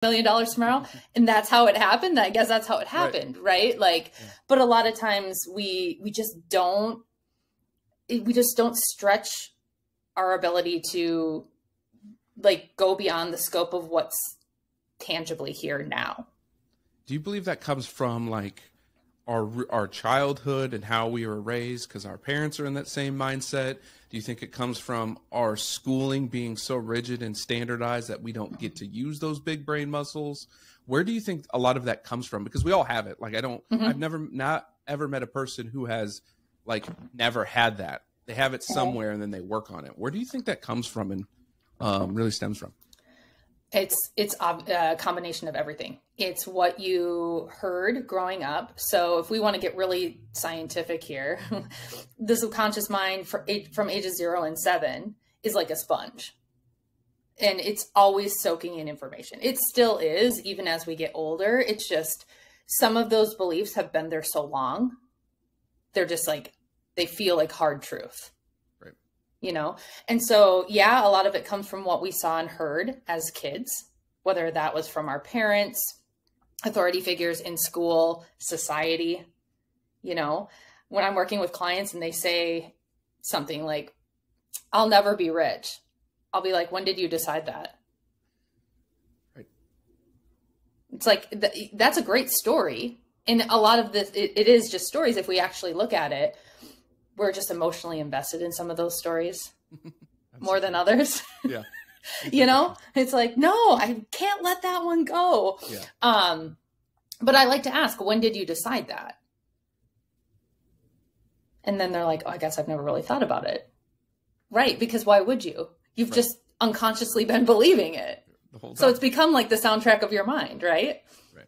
$1 million tomorrow. And that's how it happened. I guess that's how it happened. Right. Like, but a lot of times we just don't stretch our ability to like go beyond the scope of what's tangibly here now. Do you believe that comes from like our childhood and how we were raised because our parents are in that same mindset? Do you think it comes from our schooling being so rigid and standardized that we don't get to use those big brain muscles? Where do you think a lot of that comes from? Because we all have it. Like I've not ever met a person who has like never had that. They have it somewhere and then they work on it. Where do you think that comes from and really stems from? It's a combination of everything. It's what you heard growing up. So if we want to get really scientific here, the subconscious mind from ages 0 and 7 is like a sponge. And it's always soaking in information. It still is, even as we get older. It's just some of those beliefs have been there so long. They're just like, they feel like hard truth. You know? And so, yeah, a lot of it comes from what we saw and heard as kids, whether that was from our parents, authority figures in school, society. You know, when I'm working with clients and they say something like, I'll never be rich, I'll be like, when did you decide that? Right. It's like, that's a great story. And a lot of this, it is just stories. If we actually look at it, we're just emotionally invested in some of those stories more than others. Yeah. You know, it's like, no, I can't let that one go. Yeah. But I like to ask, when did you decide that? And then they're like, oh, I guess I've never really thought about it. Right. Because why would you? You've just unconsciously been believing it. The whole time. So it's become like the soundtrack of your mind, right? Right.